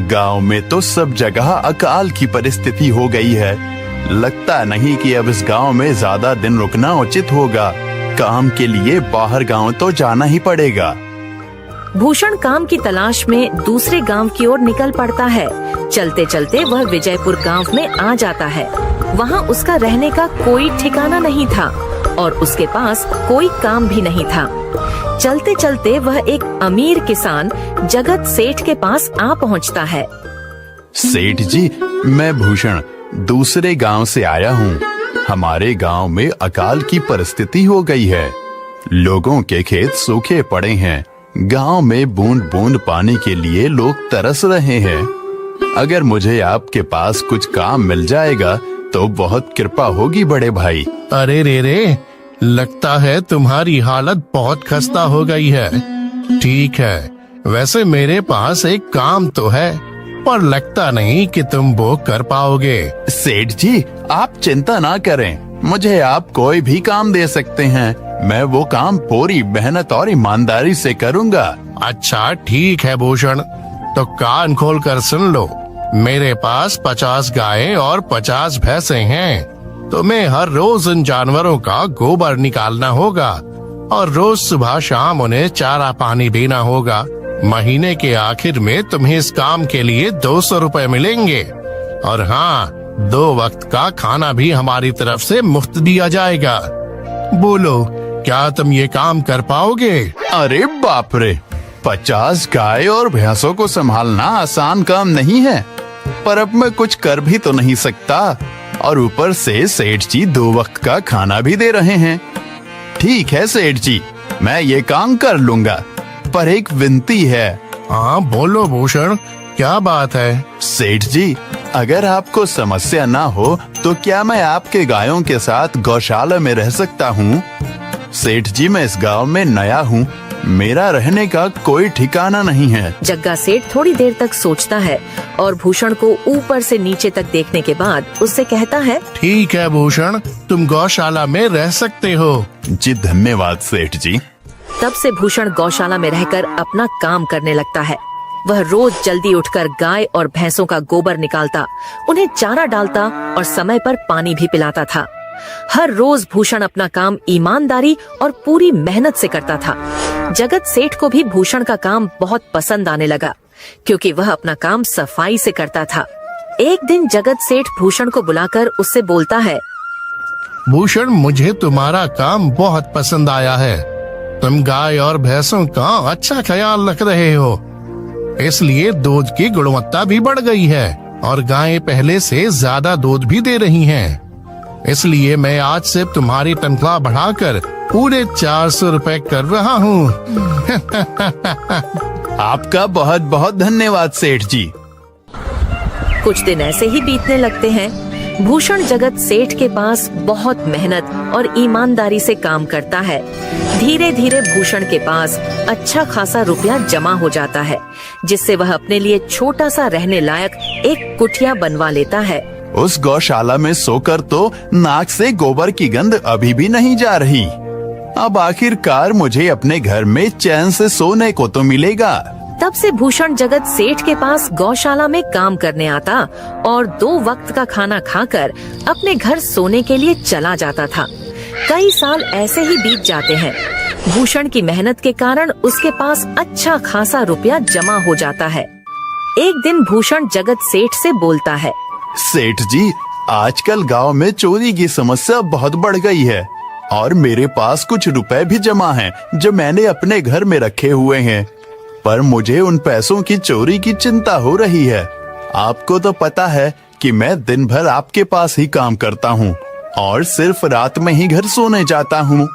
गांव में तो सब जगह अकाल की परिस्थिति हो गई है। लगता नहीं कि अब इस गांव में ज्यादा दिन रुकना उचित होगा। काम के लिए बाहर गांव तो जाना ही पड़ेगा। भूषण काम की तलाश में दूसरे गांव की ओर निकल पड़ता है। चलते चलते वह विजयपुर गांव में आ जाता है। वहां उसका रहने का कोई ठिकाना नहीं था और उसके पास कोई काम भी नहीं था। चलते चलते वह एक अमीर किसान जगत सेठ के पास आ पहुंचता है। सेठ जी, मैं भूषण दूसरे गांव से आया हूँ। हमारे गांव में अकाल की परिस्थिति हो गई है। लोगों के खेत सूखे पड़े हैं। गांव में बूंद बूंद पानी के लिए लोग तरस रहे हैं। अगर मुझे आपके पास कुछ काम मिल जाएगा तो बहुत कृपा होगी बड़े भाई। अरे रे, लगता है तुम्हारी हालत बहुत खस्ता हो गई है। ठीक है, वैसे मेरे पास एक काम तो है, पर लगता नहीं कि तुम वो कर पाओगे। सेठ जी, आप चिंता ना करें। मुझे आप कोई भी काम दे सकते हैं। मैं वो काम पूरी मेहनत और ईमानदारी से करूँगा। अच्छा ठीक है भूषण, तो कान खोल कर सुन लो। मेरे पास 50 गायें और 50 भैंसे हैं। तुम्हें हर रोज इन जानवरों का गोबर निकालना होगा और रोज सुबह शाम उन्हें चारा पानी देना होगा। महीने के आखिर में तुम्हें इस काम के लिए 200 रुपए मिलेंगे। और हाँ, 2 वक्त का खाना भी हमारी तरफ से मुफ्त दिया जाएगा। बोलो, क्या तुम ये काम कर पाओगे? अरे बाप रे, 50 गाय और भैंसों को संभालना आसान काम नहीं है। पर अब मैं कुछ कर भी तो नहीं सकता और ऊपर से सेठ जी 2 वक्त का खाना भी दे रहे हैं। ठीक है सेठ जी, मैं ये काम कर लूंगा, पर एक विनती है। हाँ बोलो भूषण, क्या बात है? सेठ जी, अगर आपको समस्या ना हो तो क्या मैं आपके गायों के साथ गौशाला में रह सकता हूँ? सेठ जी, मैं इस गांव में नया हूँ। मेरा रहने का कोई ठिकाना नहीं है। जग्गा सेठ थोड़ी देर तक सोचता है और भूषण को ऊपर से नीचे तक देखने के बाद उससे कहता है, ठीक है भूषण, तुम गौशाला में रह सकते हो। जी धन्यवाद सेठ जी। तब से भूषण गौशाला में रहकर अपना काम करने लगता है। वह रोज जल्दी उठकर गाय और भैंसों का गोबर निकालता, उन्हें चारा डालता और समय पर पानी भी पिलाता था। हर रोज भूषण अपना काम ईमानदारी और पूरी मेहनत से करता था। जगत सेठ को भी भूषण का काम बहुत पसंद आने लगा, क्योंकि वह अपना काम सफाई से करता था। एक दिन जगत सेठ भूषण को बुलाकर उससे बोलता है, भूषण, मुझे तुम्हारा काम बहुत पसंद आया है। तुम गाय और भैंसों का अच्छा ख्याल रख रहे हो, इसलिए दूध की गुणवत्ता भी बढ़ गई है और गायें पहले से ज्यादा दूध भी दे रही हैं। इसलिए मैं आज से तुम्हारी तनख्वाह बढ़ाकर पूरे 400 रुपए कर रहा हूँ। आपका बहुत बहुत धन्यवाद सेठ जी। कुछ दिन ऐसे ही बीतने लगते हैं। भूषण जगत सेठ के पास बहुत मेहनत और ईमानदारी से काम करता है। धीरे धीरे भूषण के पास अच्छा खासा रुपया जमा हो जाता है, जिससे वह अपने लिए छोटा सा रहने लायक एक कुटिया बनवा लेता है। उस गौशाला में सोकर तो नाक से गोबर की गंध अभी भी नहीं जा रही। अब आखिरकार मुझे अपने घर में चैन से सोने को तो मिलेगा। तब से भूषण जगत सेठ के पास गौशाला में काम करने आता और 2 वक्त का खाना खाकर अपने घर सोने के लिए चला जाता था। कई साल ऐसे ही बीत जाते हैं। भूषण की मेहनत के कारण उसके पास अच्छा खासा रुपया जमा हो जाता है। एक दिन भूषण जगत सेठ से बोलता है, सेठ जी, आजकल गांव में चोरी की समस्या बहुत बढ़ गई है और मेरे पास कुछ रुपए भी जमा हैं जो मैंने अपने घर में रखे हुए हैं, पर मुझे उन पैसों की चोरी की चिंता हो रही है। आपको तो पता है कि मैं दिन भर आपके पास ही काम करता हूँ और सिर्फ रात में ही घर सोने जाता हूँ,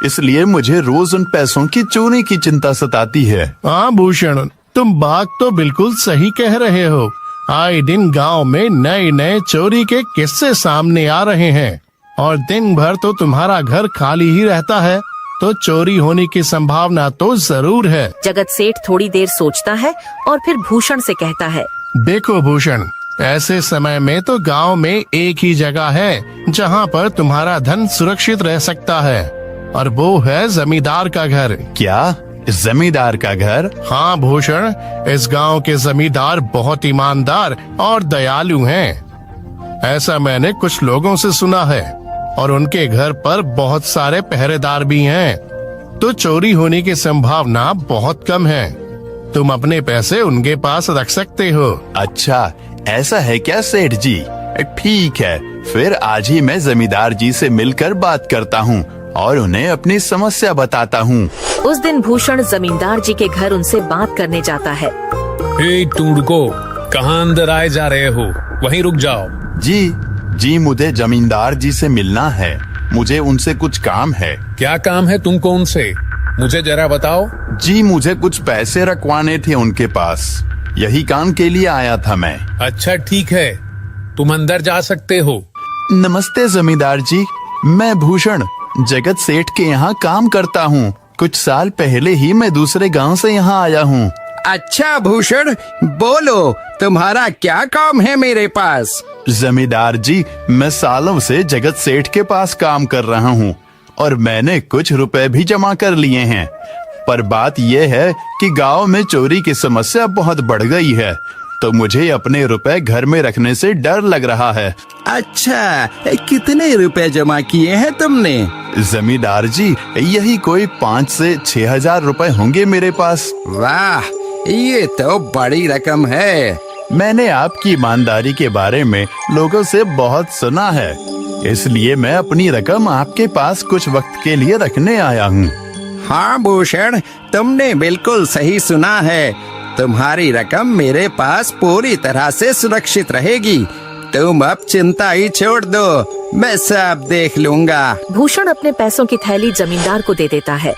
इसलिए मुझे रोज उन पैसों की चोरी की चिंता सताती है। हाँ भूषण, तुम बात तो बिल्कुल सही कह रहे हो। आए दिन गांव में नए नए चोरी के किस्से सामने आ रहे हैं और दिन भर तो तुम्हारा घर खाली ही रहता है, तो चोरी होने की संभावना तो जरूर है। जगत सेठ थोड़ी देर सोचता है और फिर भूषण से कहता है, देखो भूषण, ऐसे समय में तो गांव में एक ही जगह है जहां पर तुम्हारा धन सुरक्षित रह सकता है, और वो है जमींदार का घर। क्या जमींदार का घर? हाँ भूषण, इस गांव के जमींदार बहुत ईमानदार और दयालु हैं। ऐसा मैंने कुछ लोगों से सुना है और उनके घर पर बहुत सारे पहरेदार भी हैं, तो चोरी होने की संभावना बहुत कम है। तुम अपने पैसे उनके पास रख सकते हो। अच्छा, ऐसा है क्या सेठ जी? ठीक है, फिर आज ही मैं जमींदार जी से मिलकर बात करता हूँ और उन्हें अपनी समस्या बताता हूँ। उस दिन भूषण जमींदार जी के घर उनसे बात करने जाता है। हे तुम रुको, कहाँ अंदर आए जा रहे हो? वहीं रुक जाओ। जी, मुझे जमींदार जी से मिलना है। मुझे उनसे कुछ काम है। क्या काम है तुमको उनसे? मुझे जरा बताओ। जी, मुझे कुछ पैसे रखवाने थे उनके पास, यही काम के लिए आया था मैं। अच्छा ठीक है, तुम अंदर जा सकते हो। नमस्ते जमींदार जी, मैं भूषण जगत सेठ के यहाँ काम करता हूँ। कुछ साल पहले ही मैं दूसरे गांव से यहाँ आया हूँ। अच्छा भूषण, बोलो तुम्हारा क्या काम है मेरे पास? जमींदार जी, मैं सालों से जगत सेठ के पास काम कर रहा हूँ और मैंने कुछ रुपए भी जमा कर लिए हैं, पर बात यह है कि गांव में चोरी की समस्या बहुत बढ़ गई है, तो मुझे अपने रुपए घर में रखने से डर लग रहा है। अच्छा, कितने रुपए जमा किए हैं तुमने? जमींदार जी, यही कोई 5 से 6 हजार रुपए होंगे मेरे पास। वाह, ये तो बड़ी रकम है। मैंने आपकी ईमानदारी के बारे में लोगों से बहुत सुना है, इसलिए मैं अपनी रकम आपके पास कुछ वक्त के लिए रखने आया हूँ। हाँ भूषण, तुमने बिल्कुल सही सुना है। तुम्हारी रकम मेरे पास पूरी तरह से सुरक्षित रहेगी। तुम अब चिंता ही छोड़ दो, मैं सब देख लूंगा। भूषण अपने पैसों की थैली जमींदार को दे देता है।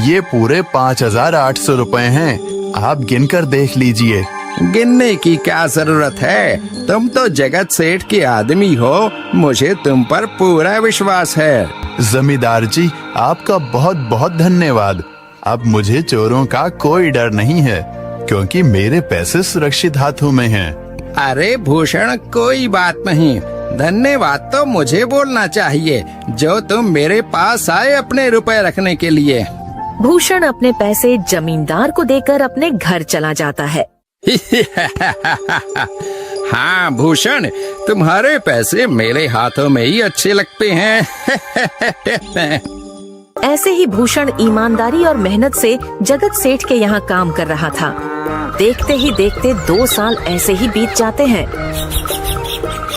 ये पूरे 5,800 रुपए हैं, आप गिनकर देख लीजिए। गिनने की क्या जरूरत है? तुम तो जगत सेठ के आदमी हो, मुझे तुम पर पूरा विश्वास है। जमींदार जी, आपका बहुत बहुत धन्यवाद। अब मुझे चोरों का कोई डर नहीं है, क्योंकि मेरे पैसे सुरक्षित हाथों में हैं। अरे भूषण, कोई बात नहीं, धन्यवाद तो मुझे बोलना चाहिए, जो तुम मेरे पास आए अपने रुपए रखने के लिए। भूषण अपने पैसे जमींदार को देकर अपने घर चला जाता है। हाँ भूषण, तुम्हारे पैसे मेरे हाथों में ही अच्छे लगते हैं। ऐसे ही भूषण ईमानदारी और मेहनत से जगत सेठ के यहाँ काम कर रहा था। देखते ही देखते 2 साल ऐसे ही बीत जाते हैं।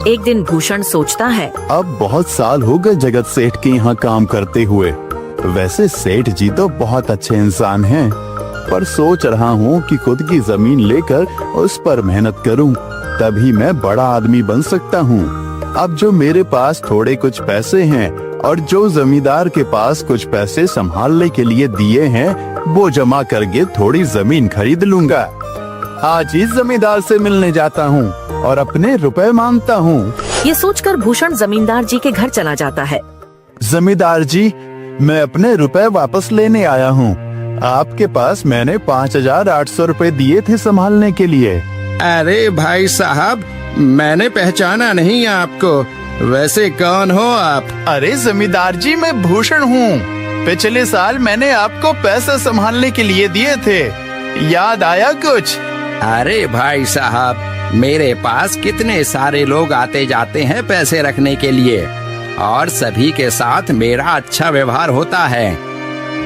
एक दिन भूषण सोचता है, अब बहुत साल हो गए जगत सेठ के यहाँ काम करते हुए। वैसे सेठ जी तो बहुत अच्छे इंसान हैं, पर सोच रहा हूँ कि खुद की जमीन लेकर उस पर मेहनत करूँ, तभी मैं बड़ा आदमी बन सकता हूँ। अब जो मेरे पास थोड़े कुछ पैसे हैं और जो जमींदार के पास कुछ पैसे संभालने के लिए दिए हैं, वो जमा करके थोड़ी जमीन खरीद लूंगा। आज ही जमींदार से मिलने जाता हूँ और अपने रुपए मांगता हूँ। ये सोचकर भूषण जमींदार जी के घर चला जाता है। जमींदार जी, मैं अपने रुपए वापस लेने आया हूँ। आपके पास मैंने 5,800 रुपए दिए थे संभालने के लिए। अरे भाई साहब, मैंने पहचाना नहीं आपको, वैसे कौन हो आप? अरे जमींदार जी, मैं भूषण हूँ। पिछले साल मैंने आपको पैसे संभालने के लिए दिए थे, याद आया कुछ? अरे भाई साहब, मेरे पास कितने सारे लोग आते जाते हैं पैसे रखने के लिए, और सभी के साथ मेरा अच्छा व्यवहार होता है।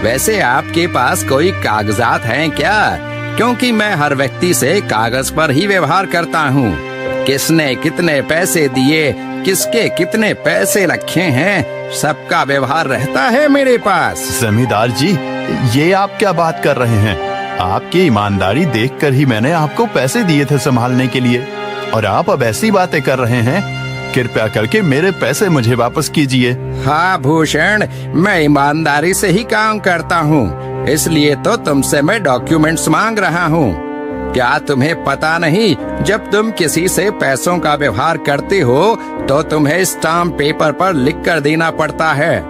वैसे आपके पास कोई कागजात हैं क्या? क्योंकि मैं हर व्यक्ति से कागज पर ही व्यवहार करता हूँ। किसने कितने पैसे दिए, किसके कितने पैसे रखे हैं, सबका व्यवहार रहता है मेरे पास। जमींदार जी, ये आप क्या बात कर रहे हैं? आपकी ईमानदारी देखकर ही मैंने आपको पैसे दिए थे संभालने के लिए, और आप अब ऐसी बातें कर रहे हैं। कृपया करके मेरे पैसे मुझे वापस कीजिए। हाँ भूषण, मैं ईमानदारी से ही काम करता हूँ, इसलिए तो तुमसे मैं डॉक्यूमेंट्स मांग रहा हूँ। क्या तुम्हें पता नहीं, जब तुम किसी से पैसों का व्यवहार करते हो तो तुम्हें स्टाम्प पेपर पर लिख कर देना पड़ता है।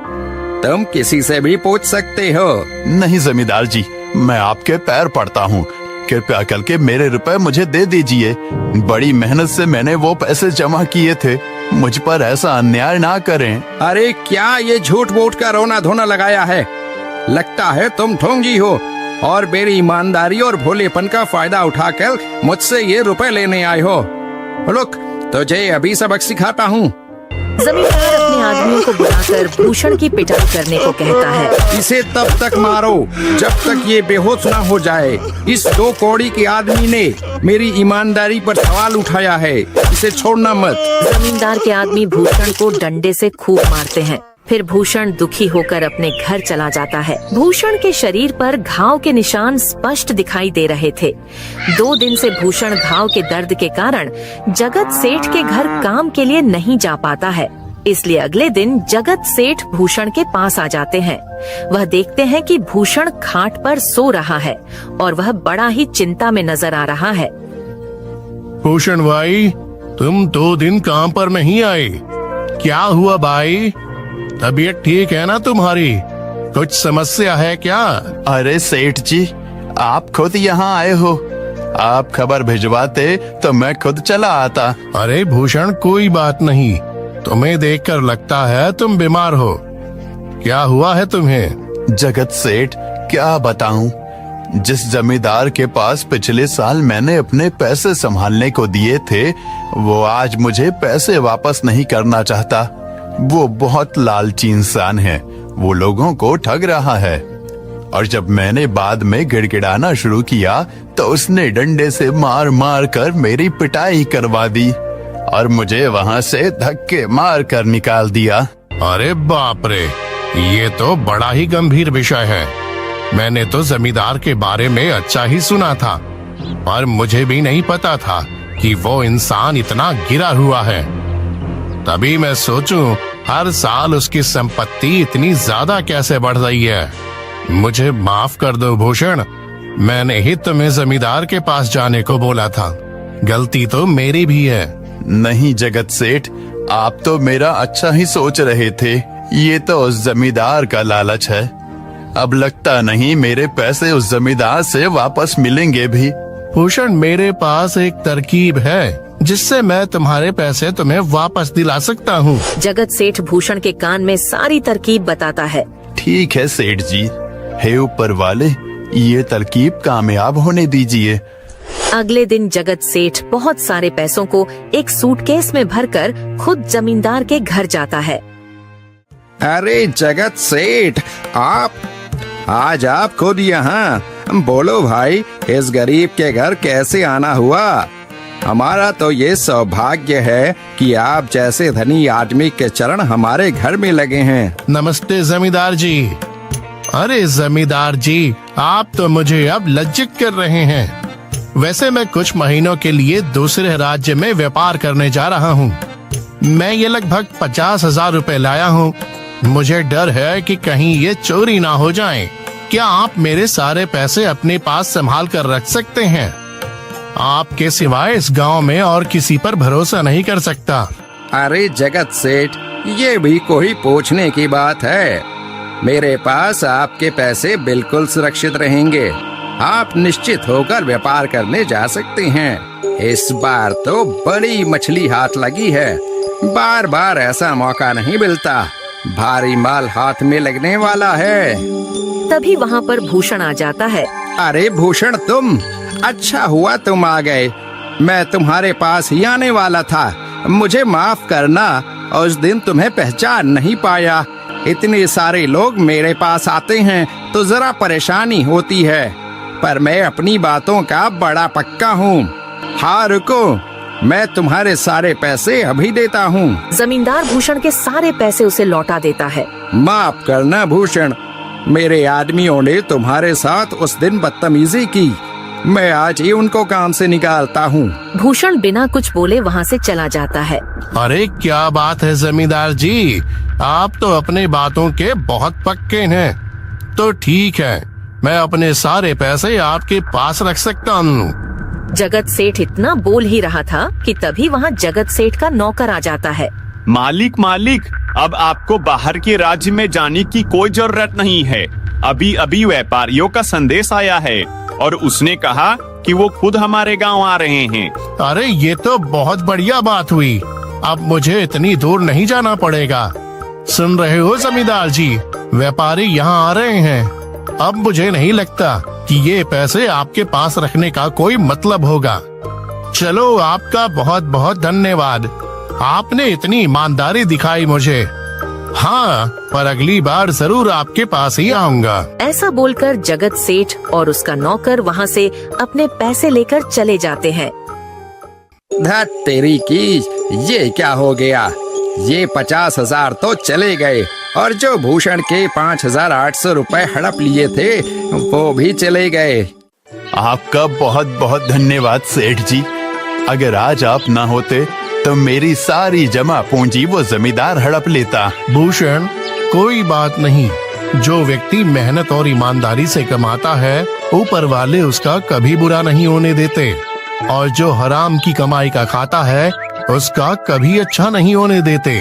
तुम किसी से भी पूछ सकते हो। नहीं जमींदार जी, मैं आपके पैर पड़ता हूँ, कृपया करके मेरे रुपए मुझे दे दीजिए। बड़ी मेहनत से मैंने वो पैसे जमा किए थे, मुझ पर ऐसा अन्याय ना करें। अरे क्या ये झूठ मूठ का रोना धोना लगाया है? लगता है तुम ढोंगी हो। और मेरी ईमानदारी और भोलेपन का फायदा उठाकर मुझसे ये रुपए लेने आए हो। रुक, तुझे अभी सबक सिखाता हूँ। जमींदार अपने आदमियों को बुलाकर भूषण की पिटाई करने को कहता है। इसे तब तक मारो जब तक ये बेहोश ना हो जाए। इस 2 कौड़ी के आदमी ने मेरी ईमानदारी पर सवाल उठाया है, इसे छोड़ना मत। जमींदार के आदमी भूषण को डंडे से खूब मारते हैं। फिर भूषण दुखी होकर अपने घर चला जाता है। भूषण के शरीर पर घाव के निशान स्पष्ट दिखाई दे रहे थे। 2 दिन से भूषण घाव के दर्द के कारण जगत सेठ के घर काम के लिए नहीं जा पाता है। इसलिए अगले दिन जगत सेठ भूषण के पास आ जाते हैं। वह देखते हैं कि भूषण खाट पर सो रहा है और वह बड़ा ही चिंता में नजर आ रहा है। भूषण भाई, तुम 2 दिन काम पर नहीं आए, क्या हुआ भाई? तबीयत ठीक है ना तुम्हारी? कुछ समस्या है क्या? अरे सेठ जी, आप खुद यहाँ आए हो। आप खबर भिजवाते तो मैं खुद चला आता। अरे भूषण, कोई बात नहीं, तुम्हें देखकर लगता है तुम बीमार हो। क्या हुआ है तुम्हें? जगत सेठ, क्या बताऊं, जिस जमींदार के पास पिछले साल मैंने अपने पैसे संभालने को दिए थे, वो आज मुझे पैसे वापस नहीं करना चाहता। वो बहुत लालची इंसान है, वो लोगों को ठग रहा है। और जब मैंने बाद में गिड़गिड़ाना शुरू किया तो उसने डंडे से मार मार कर मेरी पिटाई करवा दी और मुझे वहाँ से धक्के मार कर निकाल दिया। अरे बाप रे, ये तो बड़ा ही गंभीर विषय है। मैंने तो जमींदार के बारे में अच्छा ही सुना था, पर मुझे भी नहीं पता था कि वो इंसान इतना गिरा हुआ है। तभी मैं सोचूं, हर साल उसकी संपत्ति इतनी ज्यादा कैसे बढ़ रही है। मुझे माफ कर दो भूषण, मैंने ही तुम्हें जमींदार के पास जाने को बोला था। गलती तो मेरी भी है। नहीं जगत सेठ, आप तो मेरा अच्छा ही सोच रहे थे। ये तो उस जमींदार का लालच है। अब लगता नहीं मेरे पैसे उस जमींदार से वापस मिलेंगे भी। भूषण, मेरे पास एक तरकीब है जिससे मैं तुम्हारे पैसे तुम्हें वापस दिला सकता हूँ। जगत सेठ भूषण के कान में सारी तरकीब बताता है। ठीक है सेठ जी, हे ऊपर वाले, ये तरकीब कामयाब होने दीजिए। अगले दिन जगत सेठ बहुत सारे पैसों को एक सूटकेस में भरकर खुद जमींदार के घर जाता है। अरे जगत सेठ, आज आप खुद यहाँ? बोलो भाई, इस गरीब के घर कैसे आना हुआ? हमारा तो ये सौभाग्य है कि आप जैसे धनी आदमी के चरण हमारे घर में लगे हैं। नमस्ते जमींदार जी। अरे जमींदार जी, आप तो मुझे अब लज्जित कर रहे हैं। वैसे मैं कुछ महीनों के लिए दूसरे राज्य में व्यापार करने जा रहा हूँ। मैं ये लगभग 50,000 रुपए लाया हूँ। मुझे डर है कि कहीं ये चोरी ना हो जाए। क्या आप मेरे सारे पैसे अपने पास संभाल कर रख सकते हैं? आपके सिवाय इस गांव में और किसी पर भरोसा नहीं कर सकता। अरे जगत सेठ, ये भी कोई पूछने की बात है? मेरे पास आपके पैसे बिल्कुल सुरक्षित रहेंगे। आप निश्चित होकर व्यापार करने जा सकते हैं। इस बार तो बड़ी मछली हाथ लगी है। बार बार ऐसा मौका नहीं मिलता। भारी माल हाथ में लगने वाला है। तभी वहाँ पर भूषण आ जाता है। अरे भूषण, तुम? अच्छा हुआ तुम आ गए। मैं तुम्हारे पास ही आने वाला था। मुझे माफ करना, उस दिन तुम्हें पहचान नहीं पाया। इतने सारे लोग मेरे पास आते हैं तो जरा परेशानी होती है, पर मैं अपनी बातों का बड़ा पक्का हूँ। हाँ रुको, मैं तुम्हारे सारे पैसे अभी देता हूँ। जमींदार भूषण के सारे पैसे उसे लौटा देता है। माफ करना भूषण, मेरे आदमियों ने तुम्हारे साथ उस दिन बदतमीजी की। मैं आज ही उनको काम से निकालता हूँ। भूषण बिना कुछ बोले वहाँ से चला जाता है। अरे क्या बात है जमींदार जी, आप तो अपने बातों के बहुत पक्के हैं। तो ठीक है, मैं अपने सारे पैसे आपके पास रख सकता हूँ। जगत सेठ इतना बोल ही रहा था कि तभी वहाँ जगत सेठ का नौकर आ जाता है। मालिक, अब आपको बाहर के राज्य में जाने की कोई जरूरत नहीं है। अभी अभी व्यापारियों का संदेश आया है और उसने कहा कि वो खुद हमारे गांव आ रहे हैं। अरे ये तो बहुत बढ़िया बात हुई। अब मुझे इतनी दूर नहीं जाना पड़ेगा। सुन रहे हो जमींदार जी, व्यापारी यहाँ आ रहे हैं। अब मुझे नहीं लगता कि ये पैसे आपके पास रखने का कोई मतलब होगा। चलो, आपका बहुत बहुत धन्यवाद। आपने इतनी ईमानदारी दिखाई मुझे। हाँ, पर अगली बार जरूर आपके पास ही आऊंगा। ऐसा बोलकर जगत सेठ और उसका नौकर वहाँ से अपने पैसे लेकर चले जाते हैं। धत तेरी की, ये क्या हो गया? ये 50,000 तो चले गए और जो भूषण के 5,800 रुपए हड़प लिए थे वो भी चले गए। आपका बहुत बहुत धन्यवाद सेठ जी। अगर आज आप ना होते तो मेरी सारी जमा पूंजी वो जमींदार हड़प लेता। भूषण, कोई बात नहीं। जो व्यक्ति मेहनत और ईमानदारी से कमाता है, ऊपर वाले उसका कभी बुरा नहीं होने देते, और जो हराम की कमाई का खाता है उसका कभी अच्छा नहीं होने देते।